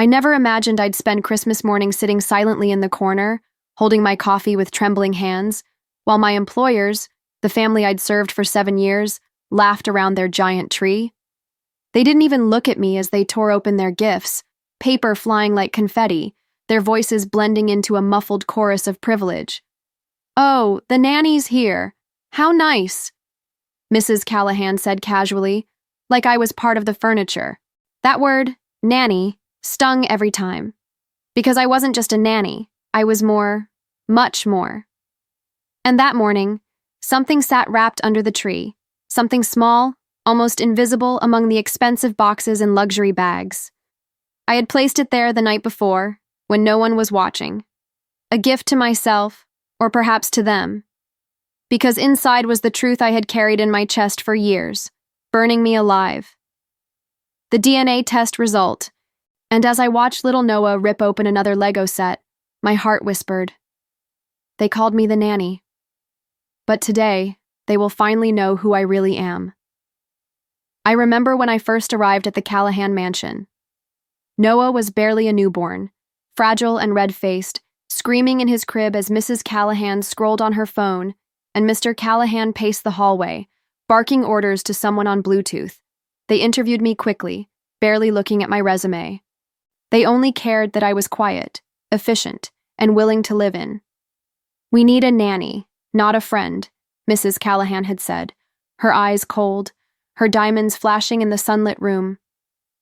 I never imagined I'd spend Christmas morning sitting silently in the corner, holding my coffee with trembling hands, while my employers, the family I'd served for 7 years, laughed around their giant tree. They didn't even look at me as they tore open their gifts, paper flying like confetti, their voices blending into a muffled chorus of privilege. "Oh, the nanny's here. How nice," Mrs. Callahan said casually, like I was part of the furniture. That word, nanny, stung every time. Because I wasn't just a nanny, I was more, much more. And that morning, something sat wrapped under the tree, something small, almost invisible among the expensive boxes and luxury bags. I had placed it there the night before, when no one was watching. A gift to myself, or perhaps to them. Because inside was the truth I had carried in my chest for years, burning me alive. The DNA test result, and as I watched little Noah rip open another Lego set, my heart whispered. They called me the nanny. But today, they will finally know who I really am. I remember when I first arrived at the Callahan mansion. Noah was barely a newborn, fragile and red-faced, screaming in his crib as Mrs. Callahan scrolled on her phone and Mr. Callahan paced the hallway, barking orders to someone on Bluetooth. They interviewed me quickly, barely looking at my resume. They only cared that I was quiet, efficient, and willing to live in. "We need a nanny, not a friend," Mrs. Callahan had said, her eyes cold, her diamonds flashing in the sunlit room.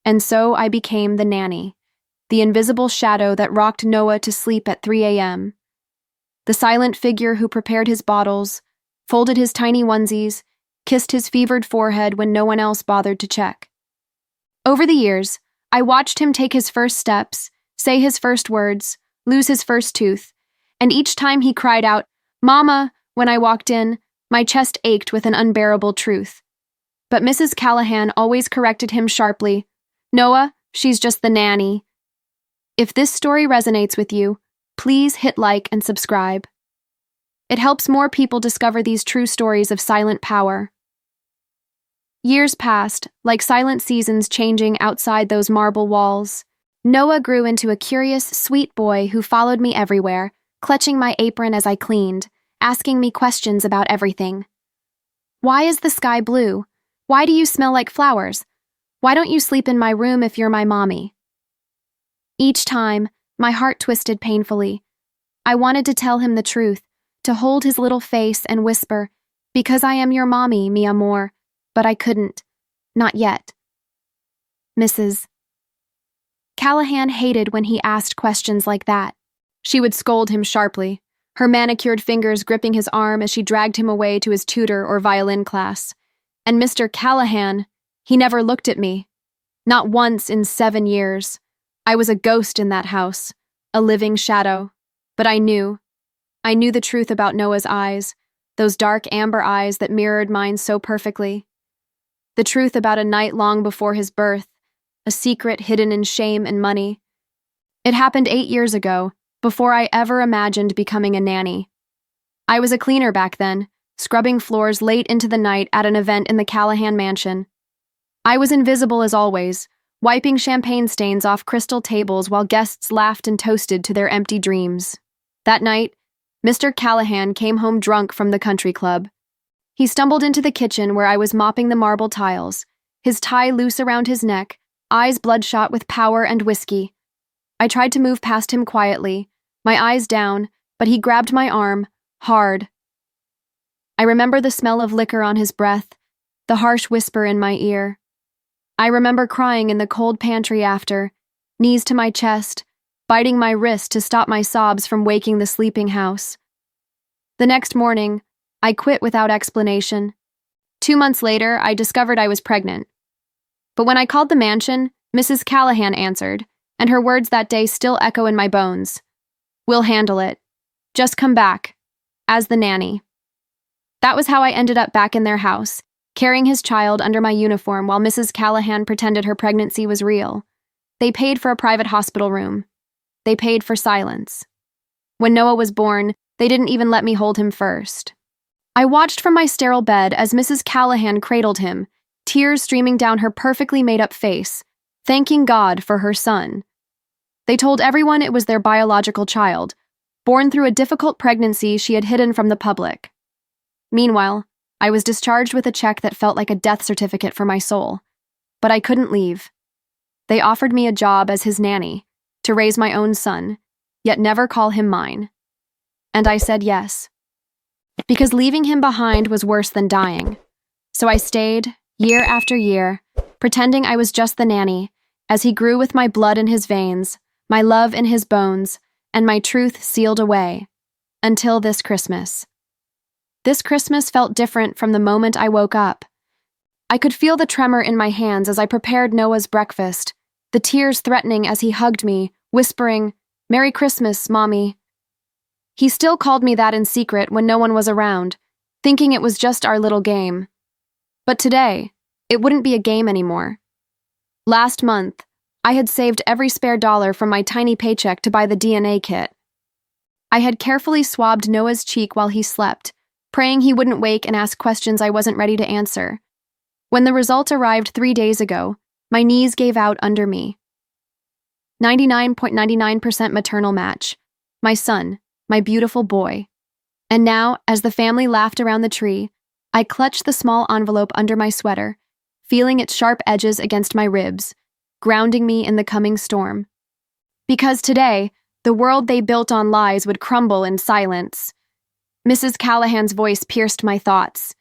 And so I became the nanny, the invisible shadow that rocked Noah to sleep at 3 a.m., the silent figure who prepared his bottles, folded his tiny onesies, kissed his fevered forehead when no one else bothered to check. Over the years, I watched him take his first steps, say his first words, lose his first tooth, and each time he cried out, "Mama," when I walked in, my chest ached with an unbearable truth. But Mrs. Callahan always corrected him sharply, "Noah, she's just the nanny." If this story resonates with you, please hit like and subscribe. It helps more people discover these true stories of silent power. Years passed, like silent seasons changing outside those marble walls. Noah grew into a curious, sweet boy who followed me everywhere, clutching my apron as I cleaned, asking me questions about everything. "Why is the sky blue? Why do you smell like flowers? Why don't you sleep in my room if you're my mommy?" Each time, my heart twisted painfully. I wanted to tell him the truth, to hold his little face and whisper, "Because I am your mommy, mi amor," but I couldn't. Not yet. Mrs. Callahan hated when he asked questions like that. She would scold him sharply, her manicured fingers gripping his arm as she dragged him away to his tutor or violin class. And Mr. Callahan, he never looked at me. Not once in 7 years. I was a ghost in that house, a living shadow. But I knew the truth about Noah's eyes, those dark amber eyes that mirrored mine so perfectly. The truth about a night long before his birth, a secret hidden in shame and money. It happened 8 years ago, before I ever imagined becoming a nanny. I was a cleaner back then, scrubbing floors late into the night at an event in the Callahan mansion. I was invisible as always, wiping champagne stains off crystal tables while guests laughed and toasted to their empty dreams. That night, Mr. Callahan came home drunk from the country club. He stumbled into the kitchen where I was mopping the marble tiles, his tie loose around his neck, eyes bloodshot with power and whiskey. I tried to move past him quietly, my eyes down, but he grabbed my arm, hard. I remember the smell of liquor on his breath, the harsh whisper in my ear. I remember crying in the cold pantry after, knees to my chest, biting my wrist to stop my sobs from waking the sleeping house. The next morning, I quit without explanation. 2 months later, I discovered I was pregnant. But when I called the mansion, Mrs. Callahan answered, and her words that day still echo in my bones. "We'll handle it. Just come back. As the nanny." That was how I ended up back in their house, carrying his child under my uniform while Mrs. Callahan pretended her pregnancy was real. They paid for a private hospital room. They paid for silence. When Noah was born, they didn't even let me hold him first. I watched from my sterile bed as Mrs. Callahan cradled him, tears streaming down her perfectly made-up face, thanking God for her son. They told everyone it was their biological child, born through a difficult pregnancy she had hidden from the public. Meanwhile, I was discharged with a check that felt like a death certificate for my soul. But I couldn't leave. They offered me a job as his nanny, to raise my own son, yet never call him mine. And I said yes. Because leaving him behind was worse than dying. So I stayed, year after year, pretending I was just the nanny, as he grew with my blood in his veins, my love in his bones, and my truth sealed away. Until this Christmas. This Christmas felt different from the moment I woke up. I could feel the tremor in my hands as I prepared Noah's breakfast, the tears threatening as he hugged me, whispering, "Merry Christmas, Mommy." He still called me that in secret when no one was around, thinking it was just our little game. But today, it wouldn't be a game anymore. Last month, I had saved every spare dollar from my tiny paycheck to buy the DNA kit. I had carefully swabbed Noah's cheek while he slept, praying he wouldn't wake and ask questions I wasn't ready to answer. When the result arrived 3 days ago, my knees gave out under me. 99.99% maternal match. My son, my beautiful boy. And now, as the family laughed around the tree, I clutched the small envelope under my sweater, feeling its sharp edges against my ribs, grounding me in the coming storm. Because today, the world they built on lies would crumble in silence. Mrs. Callahan's voice pierced my thoughts.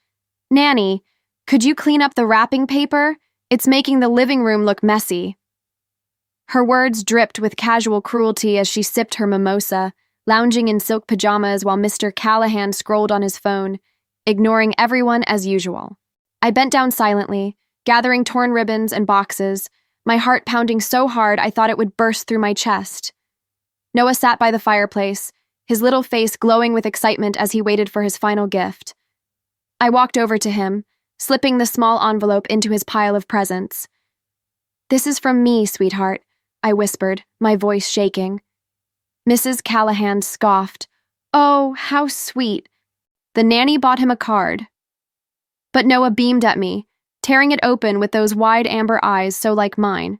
"Nanny, could you clean up the wrapping paper? It's making the living room look messy." Her words dripped with casual cruelty as she sipped her mimosa, lounging in silk pajamas while Mr. Callahan scrolled on his phone, ignoring everyone as usual. I bent down silently, gathering torn ribbons and boxes, my heart pounding so hard I thought it would burst through my chest. Noah sat by the fireplace, his little face glowing with excitement as he waited for his final gift. I walked over to him, slipping the small envelope into his pile of presents. "This is from me, sweetheart," I whispered, my voice shaking. Mrs. Callahan scoffed. "Oh, how sweet." The nanny bought him a card. But Noah beamed at me, tearing it open with those wide amber eyes so like mine.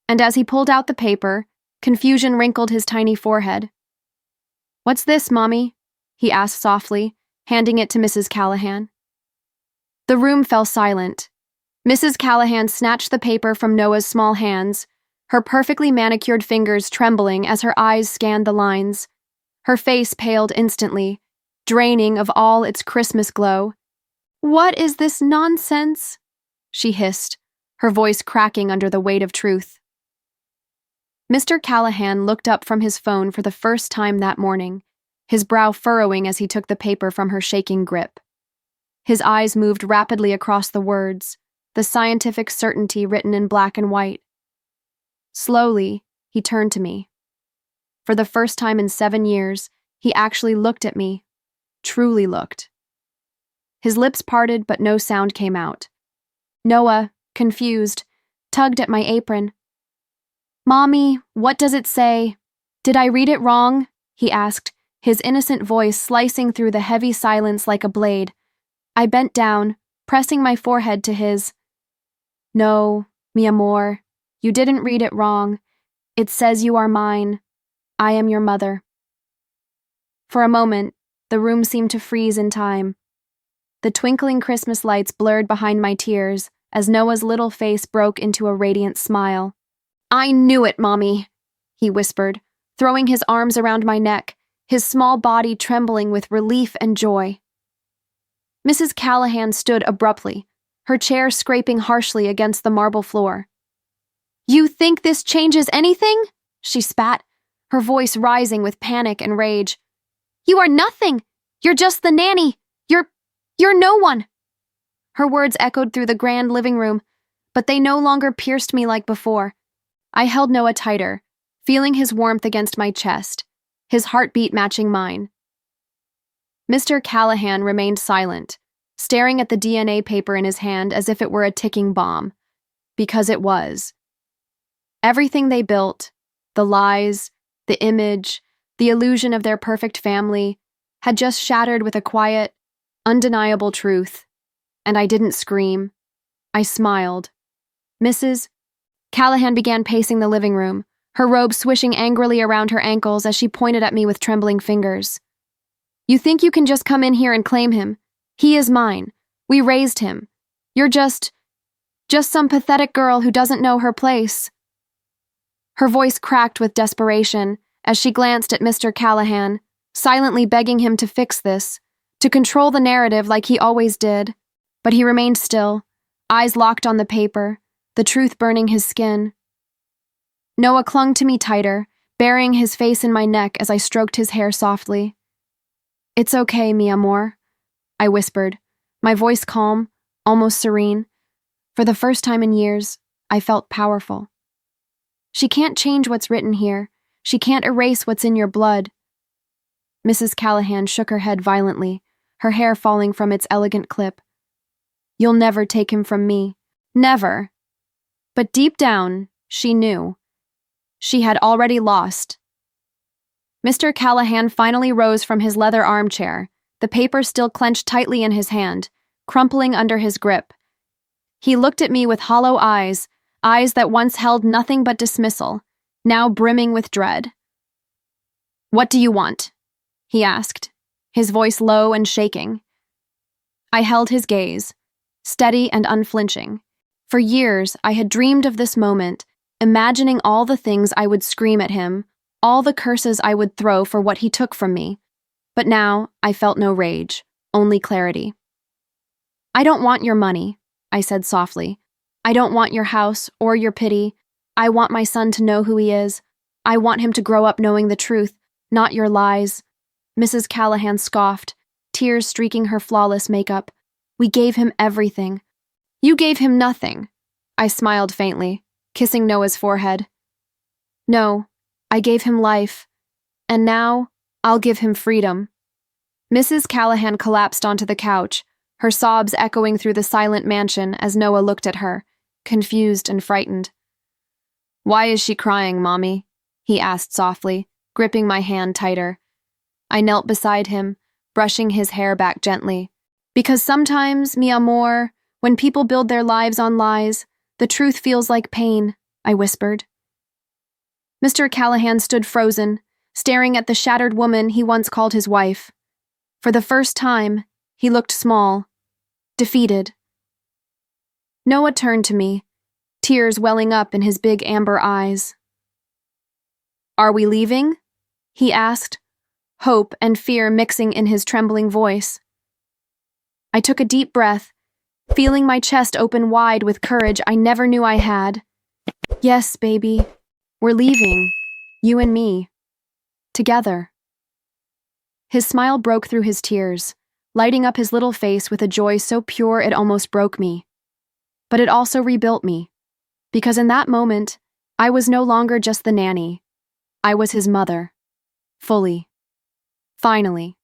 And as he pulled out the paper, confusion wrinkled his tiny forehead. "What's this, Mommy?" he asked softly, handing it to Mrs. Callahan. The room fell silent. Mrs. Callahan snatched the paper from Noah's small hands, her perfectly manicured fingers trembling as her eyes scanned the lines. Her face paled instantly, draining of all its Christmas glow. "What is this nonsense?" she hissed, her voice cracking under the weight of truth. Mr. Callahan looked up from his phone for the first time that morning, his brow furrowing as he took the paper from her shaking grip. His eyes moved rapidly across the words, the scientific certainty written in black and white. Slowly, he turned to me. For the first time in 7 years, he actually looked at me, truly looked. His lips parted, but no sound came out. Noah, confused, tugged at my apron. "Mommy, what does it say? Did I read it wrong?" he asked, his innocent voice slicing through the heavy silence like a blade. I bent down, pressing my forehead to his. "No, mi amor, you didn't read it wrong. It says you are mine. I am your mother." For a moment, the room seemed to freeze in time. The twinkling Christmas lights blurred behind my tears as Noah's little face broke into a radiant smile. "I knew it, Mommy," he whispered, throwing his arms around my neck, his small body trembling with relief and joy. Mrs. Callahan stood abruptly, her chair scraping harshly against the marble floor. "You think this changes anything?" she spat, her voice rising with panic and rage. "You are nothing! You're just the nanny! You're no one!" Her words echoed through the grand living room, but they no longer pierced me like before. I held Noah tighter, feeling his warmth against my chest, his heartbeat matching mine. Mr. Callahan remained silent, staring at the DNA paper in his hand as if it were a ticking bomb, because it was. Everything they built, the lies, the image, the illusion of their perfect family, had just shattered with a quiet, undeniable truth. And I didn't scream. I smiled. Mrs. Callahan began pacing the living room, her robe swishing angrily around her ankles as she pointed at me with trembling fingers. You think you can just come in here and claim him? He is mine. We raised him. You're just some pathetic girl who doesn't know her place. Her voice cracked with desperation as she glanced at Mr. Callahan, silently begging him to fix this, to control the narrative like he always did. But he remained still, eyes locked on the paper, the truth burning his skin. Noah clung to me tighter, burying his face in my neck as I stroked his hair softly. It's okay, mi amor, I whispered, my voice calm, almost serene. For the first time in years, I felt powerful. She can't change what's written here. She can't erase what's in your blood. Mrs. Callahan shook her head violently, her hair falling from its elegant clip. You'll never take him from me. Never. But deep down, she knew. She had already lost. Mr. Callahan finally rose from his leather armchair, the paper still clenched tightly in his hand, crumpling under his grip. He looked at me with hollow eyes, eyes that once held nothing but dismissal, now brimming with dread. What do you want? He asked, his voice low and shaking. I held his gaze, steady and unflinching. For years, I had dreamed of this moment, imagining all the things I would scream at him, all the curses I would throw for what he took from me. But now, I felt no rage, only clarity. I don't want your money, I said softly. I don't want your house or your pity. I want my son to know who he is. I want him to grow up knowing the truth, not your lies. Mrs. Callahan scoffed, tears streaking her flawless makeup. We gave him everything. You gave him nothing. I smiled faintly, kissing Noah's forehead. No, I gave him life. And now, I'll give him freedom. Mrs. Callahan collapsed onto the couch, her sobs echoing through the silent mansion as Noah looked at her, confused and frightened. Why is she crying, Mommy? He asked softly, gripping my hand tighter. I knelt beside him, brushing his hair back gently. Because sometimes, mi amor, when people build their lives on lies, the truth feels like pain, I whispered. Mr. Callahan stood frozen, staring at the shattered woman he once called his wife. For the first time, he looked small, defeated. Noah turned to me, tears welling up in his big amber eyes. Are we leaving? He asked, hope and fear mixing in his trembling voice. I took a deep breath, feeling my chest open wide with courage I never knew I had. Yes, baby, we're leaving, you and me, together. His smile broke through his tears, lighting up his little face with a joy so pure it almost broke me. But it also rebuilt me, because in that moment, I was no longer just the nanny. I was his mother. Fully. Finally.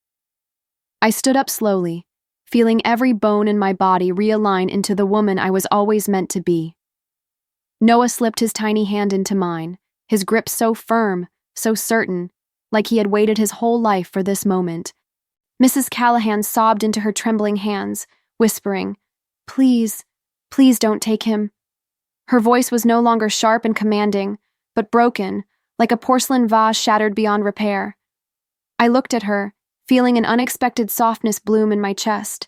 I stood up slowly, feeling every bone in my body realign into the woman I was always meant to be. Noah slipped his tiny hand into mine, his grip so firm, so certain, like he had waited his whole life for this moment. Mrs. Callahan sobbed into her trembling hands, whispering, Please, please don't take him. Her voice was no longer sharp and commanding, but broken, like a porcelain vase shattered beyond repair. I looked at her, feeling an unexpected softness bloom in my chest.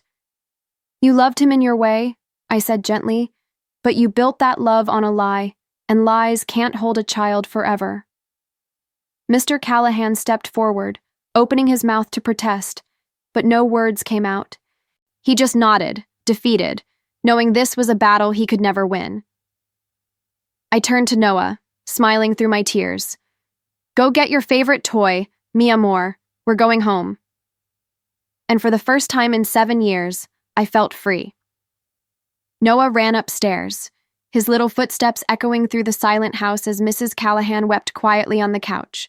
You loved him in your way, I said gently, but you built that love on a lie, and lies can't hold a child forever. Mr. Callahan stepped forward, opening his mouth to protest, but no words came out. He just nodded, defeated, knowing this was a battle he could never win. I turned to Noah, smiling through my tears. Go get your favorite toy, mi amor. We're going home. And for the first time in 7 years, I felt free. Noah ran upstairs, his little footsteps echoing through the silent house as Mrs. Callahan wept quietly on the couch.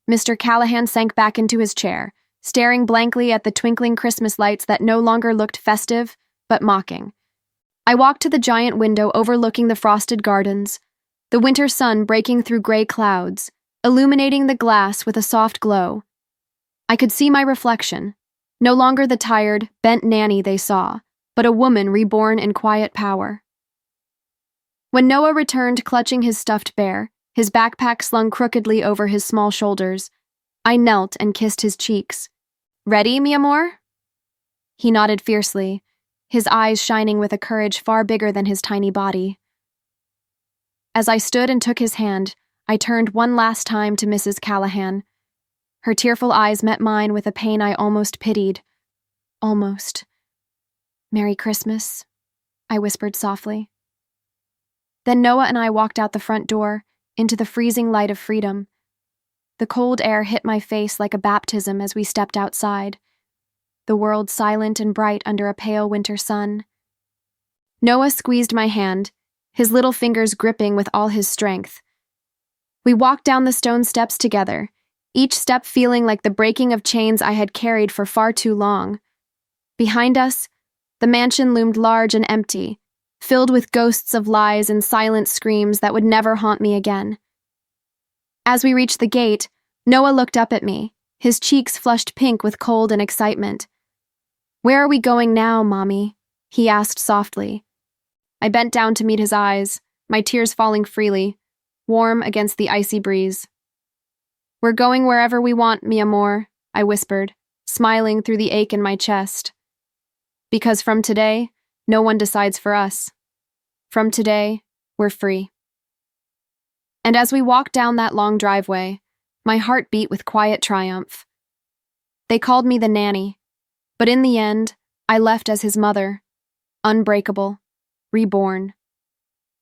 Mr. Callahan sank back into his chair, staring blankly at the twinkling Christmas lights that no longer looked festive, but mocking. I walked to the giant window overlooking the frosted gardens, the winter sun breaking through gray clouds, illuminating the glass with a soft glow. I could see my reflection, no longer the tired, bent nanny they saw, but a woman reborn in quiet power. When Noah returned clutching his stuffed bear, his backpack slung crookedly over his small shoulders. I knelt and kissed his cheeks. "Ready, mi amor?" He nodded fiercely, his eyes shining with a courage far bigger than his tiny body. As I stood and took his hand, I turned one last time to Mrs. Callahan. Her tearful eyes met mine with a pain I almost pitied. Almost. "Merry Christmas," I whispered softly. Then Noah and I walked out the front door, into the freezing light of freedom. The cold air hit my face like a baptism as we stepped outside, the world silent and bright under a pale winter sun. Noah squeezed my hand, his little fingers gripping with all his strength. We walked down the stone steps together, each step feeling like the breaking of chains I had carried for far too long. Behind us, the mansion loomed large and empty, filled with ghosts of lies and silent screams that would never haunt me again. As we reached the gate, Noah looked up at me, his cheeks flushed pink with cold and excitement. "Where are we going now, Mommy?" he asked softly. I bent down to meet his eyes, my tears falling freely, warm against the icy breeze. "We're going wherever we want, mi amor," I whispered, smiling through the ache in my chest. "Because from today, no one decides for us. From today, we're free." And as we walked down that long driveway, my heart beat with quiet triumph. They called me the nanny, but in the end, I left as his mother, unbreakable, reborn.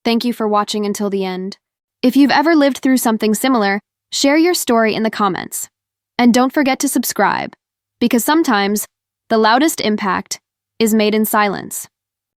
Thank you for watching until the end. If you've ever lived through something similar, share your story in the comments. And don't forget to subscribe, because sometimes the loudest impact is made in silence.